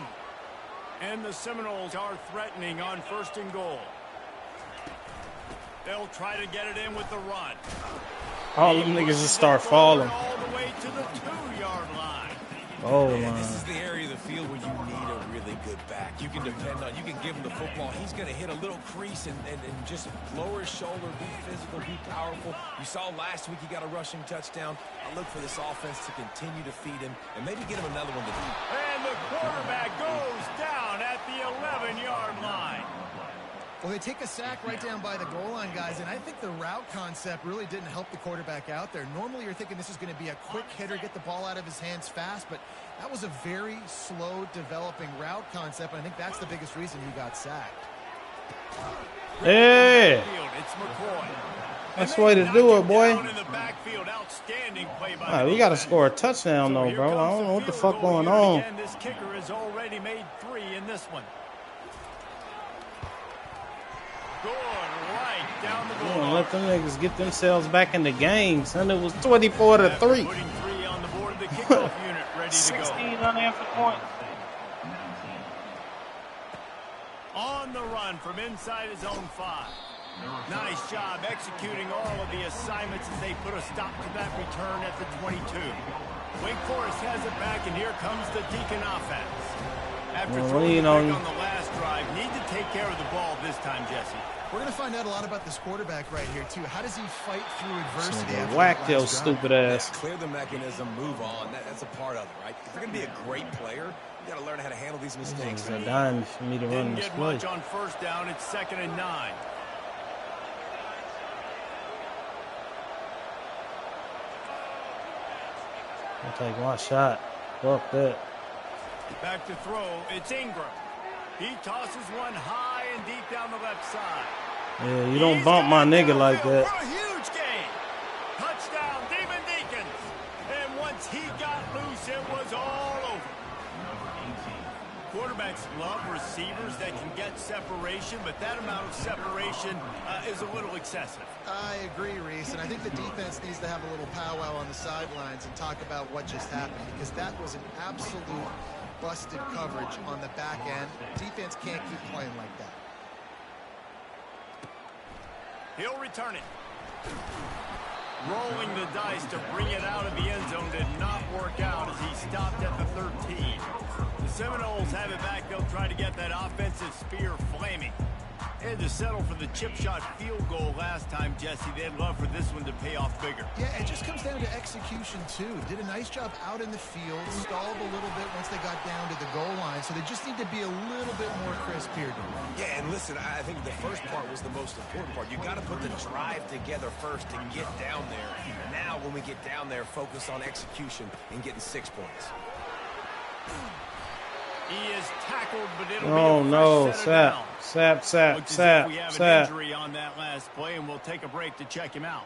And the Seminoles are threatening on 1st and goal. They'll try to get it in with the run. All them niggas just start falling. All the way to the 2-yard line. Oh, Man, man. this is the area of the field where you need a really good back. You can depend on, you can give him the football. He's going to hit a little crease and just lower his shoulder, be physical, be powerful. You saw last week he got a rushing touchdown. I look for this offense to continue to feed him and maybe get him another one to do. And the quarterback goes down at the 11-yard line. Well, they take a sack right down by the goal line, guys, and I think the route concept really didn't help the quarterback out there. Normally, you're thinking this is going to be a quick hitter, get the ball out of his hands fast, but that was a very slow developing route concept, and I think that's the biggest reason he got sacked. Hey! It's McCoy. That's the way to do it, boy. In the backfield, outstanding play by Right, we got to score a touchdown, though, bro. I don't know what the fuck going on. Again, this kicker has already made 3 in this one. Going right down the goal. Let them niggas get themselves back in the game, son. It was 24-3. Putting 3 on the board. The kicker kickoff unit ready to go. 16 unanswered points. On the run from inside his own 5. Nice job executing all of the assignments as they put a stop to that return at the 22. Wake Forest has it back, and here comes the Deacon offense. After throwing the pick on the last drive, need to take care of the ball this time, Jesse. We're going to find out a lot about this quarterback right here, too. How does he fight through adversity? Whack your stupid ass. Yeah, clear the mechanism, move on. That's a part of it, right? If you're going to be a great player, you got to learn how to handle these mistakes. It's a dime for me to run this play. Didn't get much on first down. It's 2nd and 9. I'll take one shot. Fuck that. Back to throw. It's Ingram. He tosses one high and deep down the left side. Yeah, you don't bump my nigga like that. For a huge gain. Touchdown, Demon Deacons. And once he got loose, it was all over. Quarterbacks love receivers that can get separation, but that amount of separation is a little excessive. I agree, Reese, and I think the defense needs to have a little powwow on the sidelines and talk about what just happened, because that was an absolute busted coverage on the back end. Defense can't keep playing like that. He'll return it. Rolling the dice to bring it out of the end zone did not work out as he stopped at the 13. The Seminoles have it back. They'll try to get that offensive spear flaming. They had to settle for the chip shot field goal last time, Jesse. They'd love for this one to pay off bigger. Yeah, it just comes down to execution, too. Did a nice job out in the field, stalled a little bit once they got down to the goal line, so they just need to be a little bit more crisp here. Yeah, and listen, I think the first part was the most important part. You got to put the drive together first to get down there. Now, when we get down there, focus on execution and getting 6 points. He is tackled, but it'll be a fresh set down. Sap. We have an injury on that last play, and we'll take a break to check him out.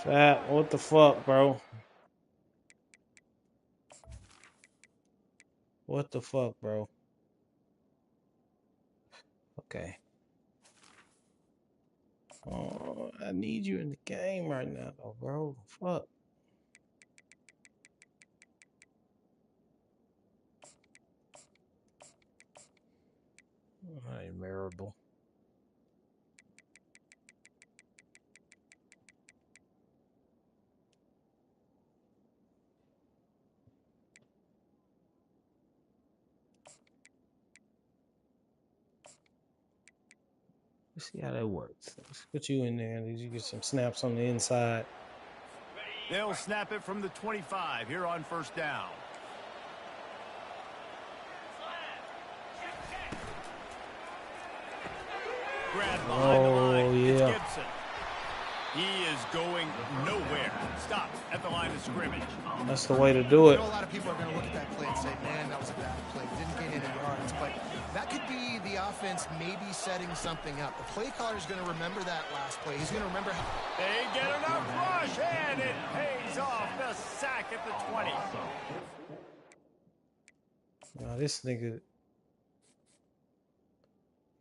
Sap, what the fuck, bro? What the fuck, bro? Okay. Oh, I need you in the game right now, though, bro. Fuck. Memorable. Let's see how that works. Let's put you in there. Did you get some snaps on the inside? They'll snap it from the 25 here on first down. Grab behind the line. Yeah. It's Gibson. He is going nowhere. Stop at the line of scrimmage. That's the way to do it. I know a lot of people are going to look at that play and say, man, that was a bad play. Didn't gain any yards. But that could be the offense maybe setting something up. The play caller is going to remember that last play. He's going to remember how... They get enough rush, and it pays off. The sack at the 20. Now, this nigga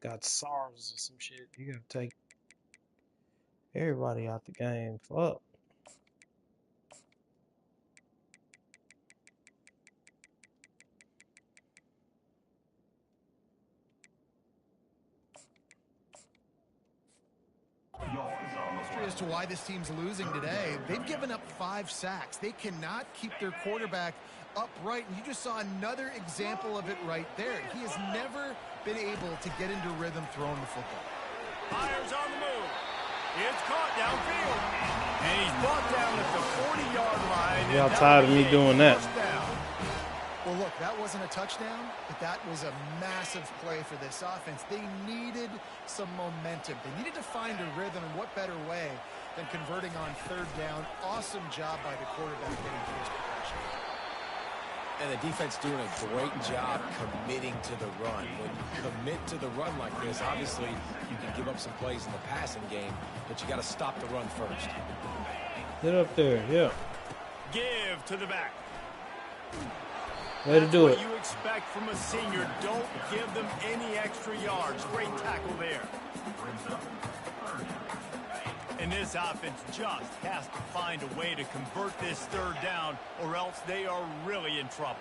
got SARS or some shit. You gotta take everybody out the game. Fuck. As to why this team's losing today, they've given up 5 sacks. They cannot keep their quarterback upright, and you just saw another example of it right there. He has never been able to get into rhythm throwing the football. Myers on the move. It's caught downfield. And he's brought down at the 40-yard line. Y'all tired of me doing that. Well, look, that wasn't a touchdown, but that was a massive play for this offense. They needed some momentum. They needed to find a rhythm, and what better way than converting on 3rd down. Awesome job by the quarterback getting to his progression. And the defense doing a great job committing to the run. When you commit to the run like this, obviously you can give up some plays in the passing game, but you got to stop the run first. Get up there, yeah. Give to the back. Way to do it. What you expect from a senior. Don't give them any extra yards. Great tackle there. And this offense just has to find a way to convert this third down, or else they are really in trouble.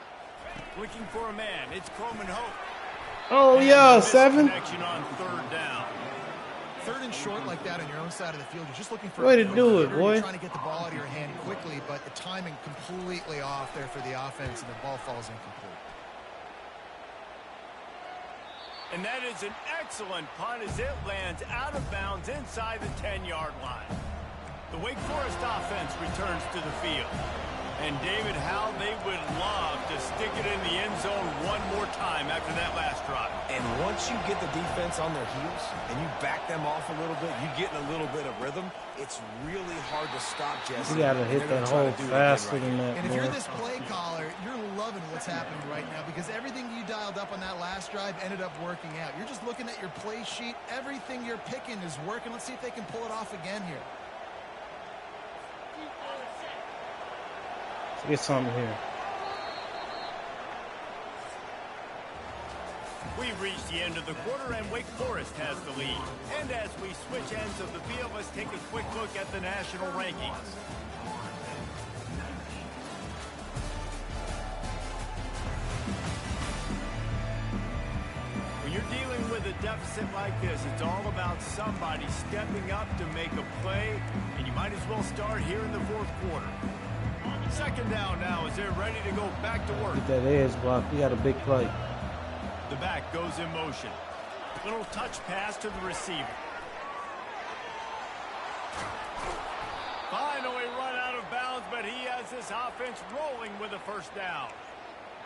Looking for a man. It's Coleman Hope. Oh, yeah, 7. Connection on third down. Third and short like that on your own side of the field, you're just looking for way to do it, boy. You're trying to get the ball out of your hand quickly, but the timing completely off there for the offense, and the ball falls incomplete. And that is an excellent punt as it lands out of bounds inside the 10-yard line. The Wake Forest offense returns to the field. And, David, how they would love to stick it in the end zone one more time after that last drive. And once you get the defense on their heels and you back them off a little bit, you get in a little bit of rhythm, it's really hard to stop, Jesse. You got to hit that hole faster than that, And if you're this play caller, you're loving what's happening right now because everything you dialed up on that last drive ended up working out. You're just looking at your play sheet. Everything you're picking is working. Let's see if they can pull it off again here. Let's get something here. We've reached the end of the quarter, and Wake Forest has the lead. And as we switch ends of the field, let's take a quick look at the national rankings. When you're dealing with a deficit like this, it's all about somebody stepping up to make a play, and you might as well start here in the fourth quarter. Second down now as they're ready to go back to work. Get that edge block. You got a big play. The back goes in motion. Little touch pass to the receiver. Finally run out of bounds, but he has this offense rolling with a first down.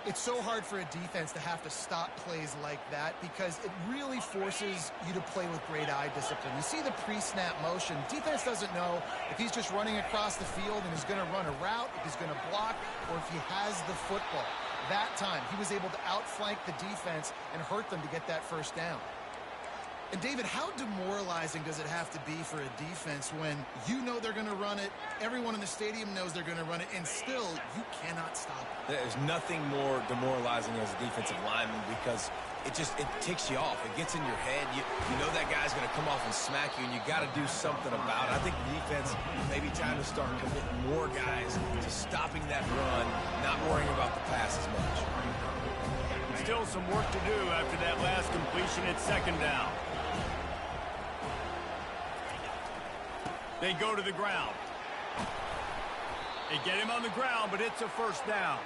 It's so hard for a defense to have to stop plays like that because it really forces you to play with great eye discipline. You see the pre-snap motion. Defense doesn't know if he's just running across the field and is going to run a route, if he's going to block, or if he has the football. That time, he was able to outflank the defense and hurt them to get that first down. And, David, how demoralizing does it have to be for a defense when you know they're going to run it, everyone in the stadium knows they're going to run it, and still you cannot stop it? There's nothing more demoralizing as a defensive lineman because it ticks you off. It gets in your head. You know that guy's going to come off and smack you, and you got to do something about it. I think the defense may be time to start committing more guys to stopping that run, not worrying about the pass as much. Still some work to do after that last completion at second down. They go to the ground. They get him on the ground, but it's a first down.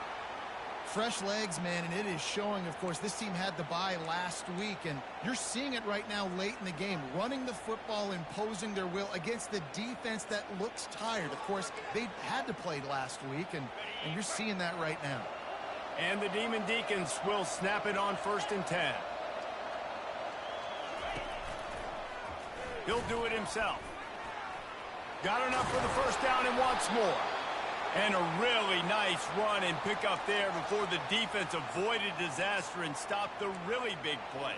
Fresh legs, man, and it is showing, of course, this team had the bye last week, and you're seeing it right now late in the game, running the football, imposing their will against the defense that looks tired. Of course, they had to play last week, and you're seeing that right now. And the Demon Deacons will snap it on 1st and 10. He'll do it himself. Got enough for the first down and wants more. And a really nice run and pick up there before the defense avoided disaster and stopped the really big play.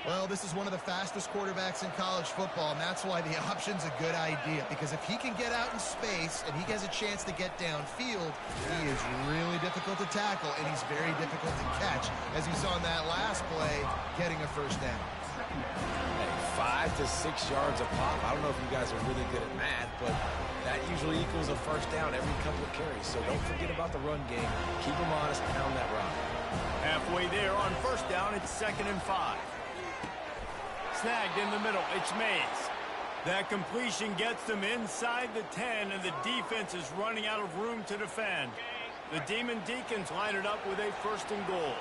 Well, this is one of the fastest quarterbacks in college football, and that's why the option's a good idea. Because if he can get out in space and he has a chance to get downfield, he is really difficult to tackle, and he's very difficult to catch. As you saw in that last play, getting a first down. Hey, 5 to 6 yards a pop. I don't know if you guys are really good at math, but that usually equals a first down every couple of carries. So don't forget about the run game. Keep them honest, pound that rock. Halfway there on first down, it's 2nd and 5. Snagged in the middle, it's Mays. That completion gets them inside the 10, and the defense is running out of room to defend. The Demon Deacons line it up with a 1st and goal.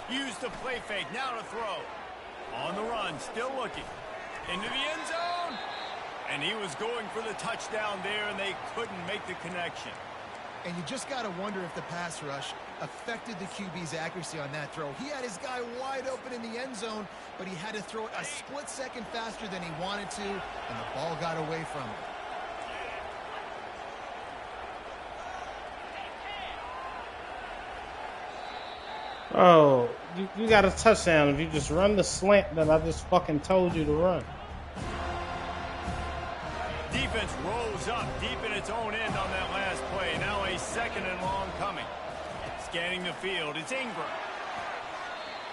Use the play fake, now to throw. On the run, still looking. Into the end zone. And he was going for the touchdown there, and they couldn't make the connection. And you just got to wonder if the pass rush affected the QB's accuracy on that throw. He had his guy wide open in the end zone, but he had to throw it a split second faster than he wanted to, and the ball got away from him. Oh, you got a touchdown if you just run the slant that I just fucking told you to run. Defense rolls up deep in its own end on that last play. Now a 2nd and long coming. Scanning the field, it's Ingram.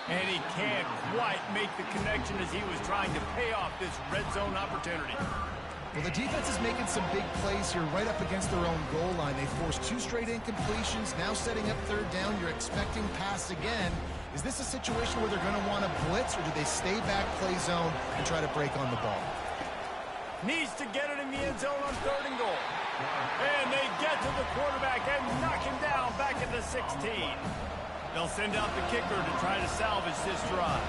And he can't quite make the connection as he was trying to pay off this red zone opportunity. Well, the defense is making some big plays here right up against their own goal line. They forced 2 straight incompletions. Now setting up 3rd down. You're expecting pass again. Is this a situation where they're going to want to blitz, or do they stay back, play zone, and try to break on the ball? Needs to get it in the end zone on 3rd and goal. And they get to the quarterback and knock him down back at the 16. They'll send out the kicker to try to salvage this drive.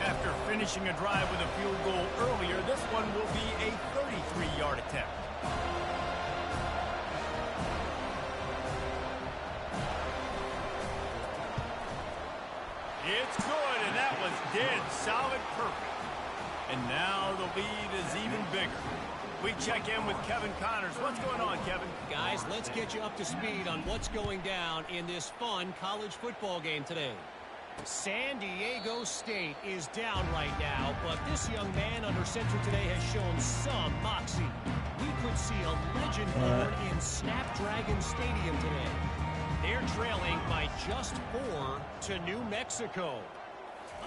After finishing a drive with a field goal earlier, this one will be a 33-yard attempt. It's good, and that was dead solid perfect. And now the lead is even bigger. We check in with Kevin Connors. What's going on, Kevin? Guys, let's get you up to speed on what's going down in this fun college football game today. San Diego State is down right now, but this young man under center today has shown some moxie. We could see a legend born in Snapdragon Stadium today. They're trailing by just 4 to New Mexico.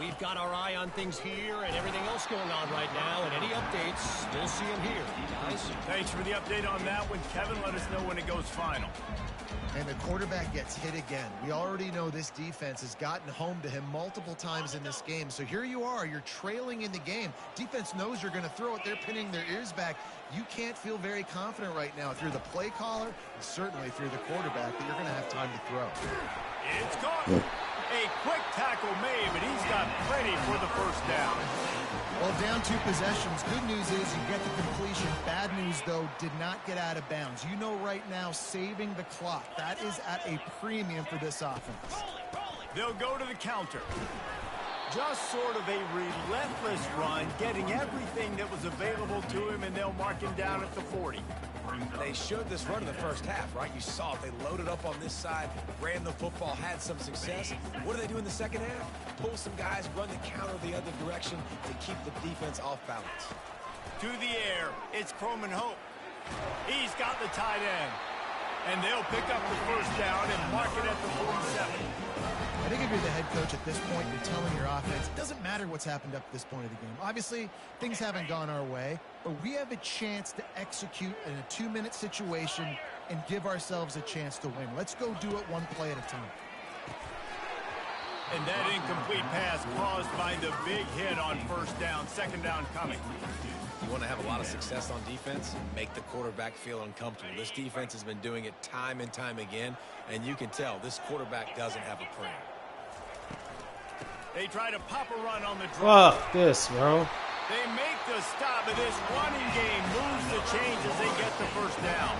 We've got our eye on things here and everything else going on right now, and any updates, we'll see them here. Guys, thanks for the update on that one, Kevin. Let us know when it goes final. And the quarterback gets hit again. We already know this defense has gotten home to him multiple times in this game. So here you are, you're trailing in the game. Defense knows you're going to throw it. They're pinning their ears back. You can't feel very confident right now if you're the play caller, and certainly if you're the quarterback, that you're going to have time to throw. It's caught. A quick tackle made, but he's got plenty for the 1st down. Well, down 2 possessions. Good news is you get the completion. Bad news, though, did not get out of bounds. You know right now, saving the clock. That is at a premium for this offense. They'll go to the counter. Just sort of a relentless run, getting everything that was available to him, and they'll mark him down at the 40. They showed this run in the 1st half, right? You saw it. They loaded up on this side, ran the football, had some success. What do they do in the 2nd half? Pull some guys, run the counter the other direction to keep the defense off balance. To the air, it's Croman Hope. He's got the tight end. And they'll pick up the 1st down and mark it at the 47. I think if you're the head coach at this point, you're telling your offense, it doesn't matter what's happened up to this point of the game. Obviously, things haven't gone our way, but we have a chance to execute in a 2-minute situation and give ourselves a chance to win. Let's go do it 1 play at a time. And that incomplete pass caused by the big hit on 1st down, 2nd down coming. You want to have a lot of success on defense? Make the quarterback feel uncomfortable. This defense has been doing it time and time again, and you can tell this quarterback doesn't have a plan. They try to pop a run on the draw. Fuck this, bro. They make the stop, but this running game moves the chains as they get the 1st down.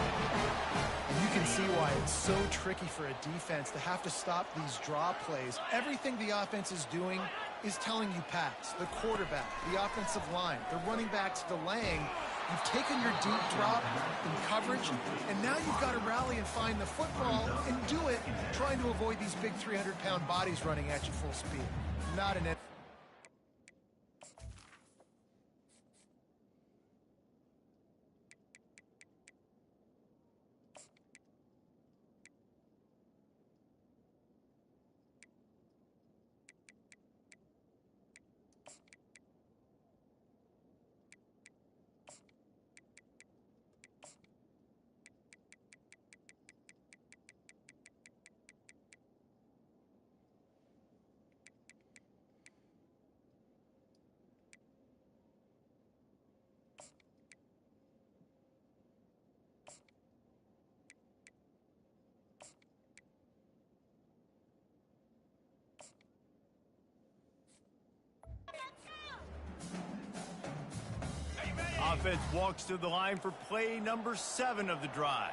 You can see why it's so tricky for a defense to have to stop these draw plays. Everything the offense is doing is telling you pass. The quarterback, the offensive line, the running backs delaying. You've taken your deep drop in coverage, and now you've got to rally and find the football and do it, trying to avoid these big 300-pound bodies running at you full speed. Not an Offense walks to the line for play number 7 of the drive.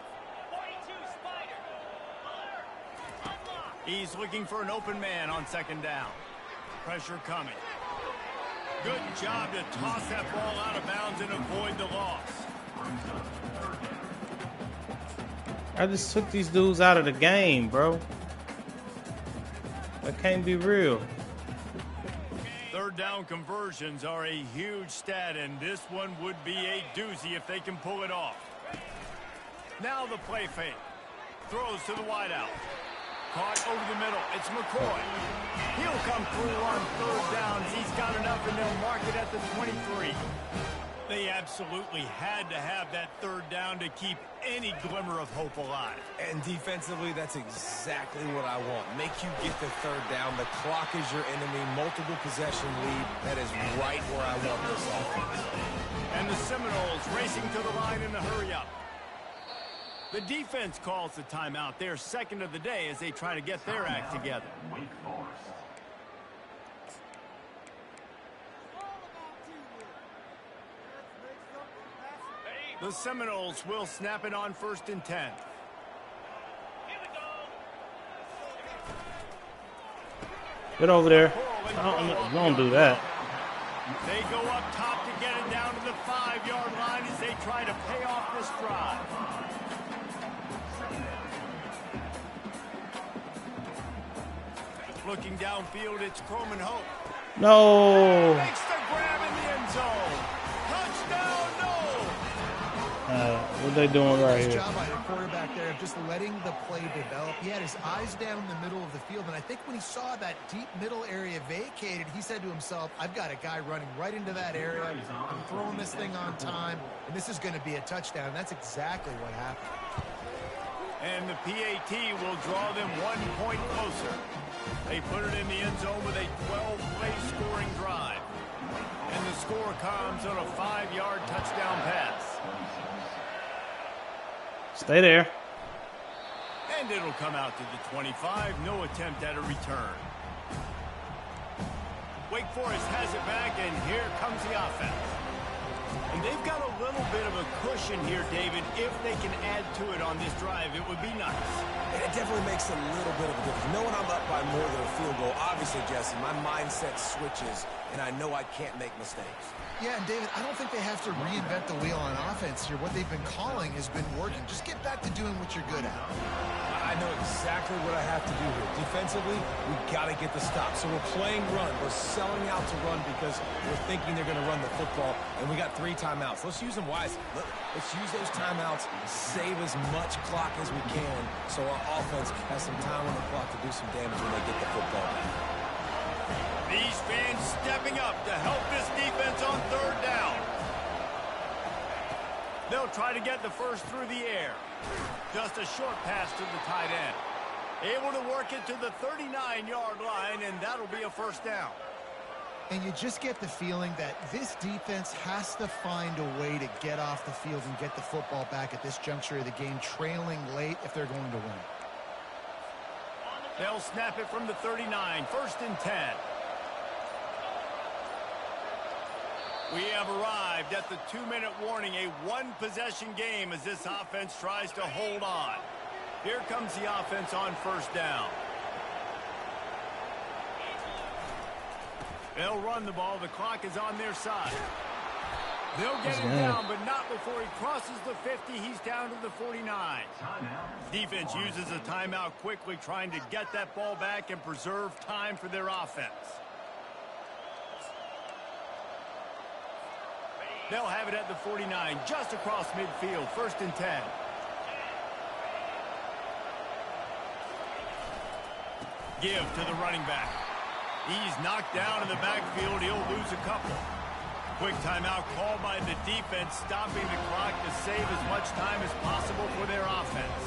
He's looking for an open man on 2nd down. Pressure coming. Good job to toss that ball out of bounds and avoid the loss. I just took these dudes out of the game, bro. That can't be real. 3rd down conversions are a huge stat, and this one would be a doozy if they can pull it off. Now the play fake. Throws to the wideout. caught over the middle. It's McCoy. He'll come through on third downs. He's got enough, and they'll mark it at the 23. They absolutely had to have that third down to keep any glimmer of hope alive. And defensively, that's exactly what I want. Make you get the third down. The clock is your enemy. Multiple possession lead. That is right where I want this offense. And the Seminoles racing to the line in a hurry-up. The defense calls the timeout. Their second of the day as they try to get their act together. The Seminoles will snap it on 1st and 10. Get over there. Don't do that. They go up top to get it down to the 5-yard line as they try to pay off this drive. Looking downfield, it's Croman Hope. No. Makes the grab in the end zone. Touchdown, no. What are they doing right Nice here? job by the quarterback there of just letting the play develop. He had his eyes down the middle of the field, and I think when he saw that deep middle area vacated, he said to himself, I've got a guy running right into that area. I'm throwing this thing on time, and this is going to be a touchdown. That's exactly what happened. And the PAT will draw them 1 point closer. They put it in the end zone with a 12-play scoring drive. And the score comes on a 5-yard touchdown pass. Stay there. And it'll come out to the 25. No attempt at a return. Wake Forest has it back, and here comes the offense. And they've got a little bit of a cushion here, David. If they can add to it on this drive, it would be nice. It definitely makes a little bit of a difference. Knowing I'm up by more than a field goal, obviously, Jesse, my mindset switches, and I know I can't make mistakes. Yeah, and David, I don't think they have to reinvent the wheel on offense here. What they've been calling has been working. Just get back to doing what you're good at. I know exactly what I have to do here. Defensively, we've got to get the stop. So we're playing run. We're selling out to run because we're thinking they're going to run the football, and we got 3 timeouts. Let's use them wisely. Let's use those timeouts, save as much clock as we can so our offense has some time on the clock to do some damage when they get the football back. These fans stepping up to help this defense on third down. They'll try to get the first through the air. Just a short pass to the tight end. Able to work it to the 39-yard line, and that'll be a first down. And you just get the feeling that this defense has to find a way to get off the field and get the football back at this juncture of the game, trailing late if they're going to win. They'll snap it from the 39, 1st and 10. We have arrived at the 2-minute warning, a 1-possession game as this offense tries to hold on. Here comes the offense on 1st down. They'll run the ball. The clock is on their side. They'll get him down, but not before he crosses the 50. He's down to the 49. Defense uses a timeout quickly, trying to get that ball back and preserve time for their offense. They'll have it at the 49, just across midfield, 1st and 10. Give to the running back. He's knocked down in the backfield. He'll lose a couple. Quick timeout called by the defense, stopping the clock to save as much time as possible for their offense.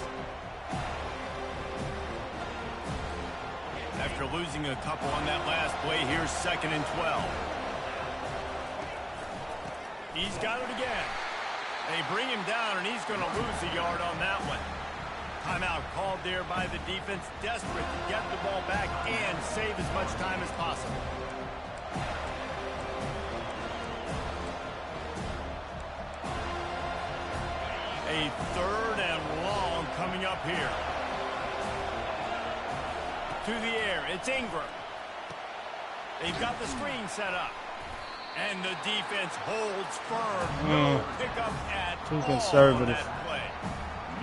After losing a couple on that last play, here's 2nd and 12. He's got it again. They bring him down, and he's going to lose a yard on that one. Timeout called there by the defense, desperate to get the ball back and save as much time as possible. A 3rd and long coming up here. To the air, it's Ingram. They've got the screen set up. And the defense holds firm. No pickup at Too all conservative. on that play.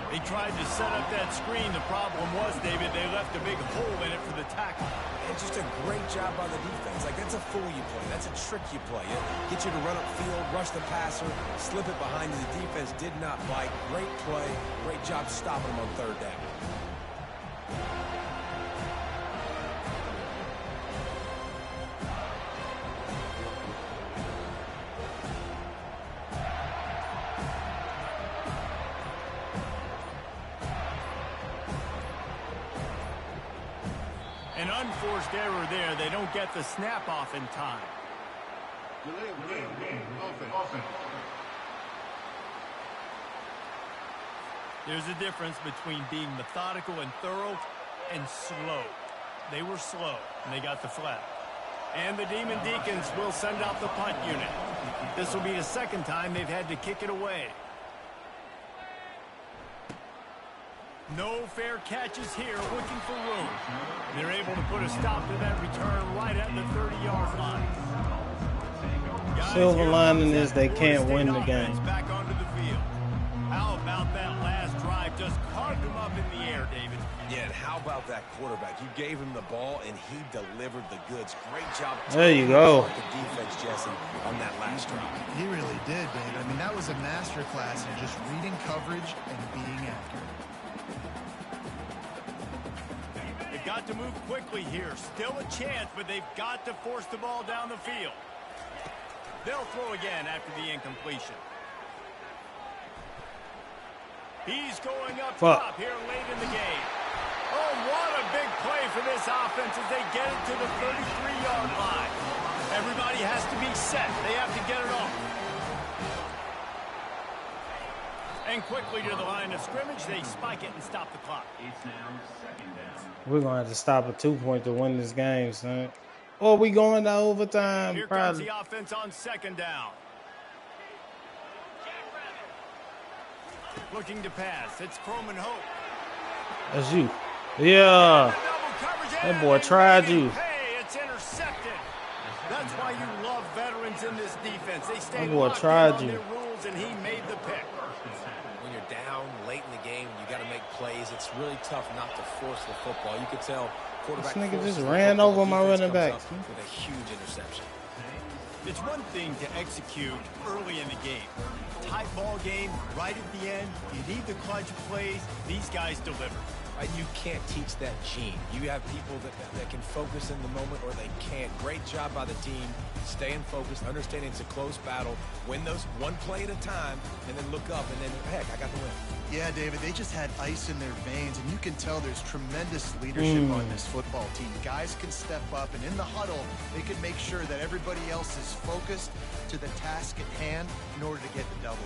They tried to set up that screen. The problem was, David, they left a big hole in it for the tackle. And just a great job by the defense. Like, that's a fool you play. That's a trick you play. It get you to run upfield, rush the passer, slip it behind you. The defense did not bite. Great play. Great job stopping them on 3rd down. unforced error there. They don't get the snap off in time. There's a difference between being methodical and thorough and slow. They were slow, and they got the flag. And the Demon Deacons will send out the punt unit. This will be the second time they've had to kick it away. No fair catches here, looking for room. They're able to put a stop to that return right at the 30-yard line. Silver lining is they can't win the game. Back onto the field. How about that last drive? Just carved him up in the air, David. Yeah, and how about that quarterback? You gave him the ball, and he delivered the goods. Great job. There you go. The defense, Jesse, on that last drive. He really did, Dave. I mean, that was a masterclass in just reading coverage and being accurate. They've got to move quickly here. Still a chance, but they've got to force the ball down the field. They'll throw again after the incompletion. He's going up top here late in the game. Oh, what a big play for this offense as they get it to the 33-yard line. Everybody has to be set. They have to get it off. And quickly to the line of scrimmage, they spike it and stop the clock. We're going to have to stop a 2-point to win this game, son. Or we going to overtime. Here comes the offense on second down. Looking to pass. It's Croman Hope. That's you. Yeah. That boy tried you. Hey, it's intercepted. That's why you love veterans in this defense. They stay That boy locked tried in on you. their rules, and he made the pick. When you're down late in the game, you got to make plays. It's really tough not to force the football. You could tell quarterback. This nigga forces just the ran football. over my Defense running comes back. up with a huge interception. It's one thing to execute early in the game. Tight ball game, right at the end. You need the clutch plays. These guys deliver. Right? You can't teach that gene. You have people that can focus in the moment or they can't. Great job by the team, staying focused, understanding it's a close battle, win those one play at a time, and then look up, and then, heck, I got the win. Yeah, David, they just had ice in their veins, and you can tell there's tremendous leadership on this football team. Guys can step up, and in the huddle, they can make sure that everybody else is focused to the task at hand in order to get the double.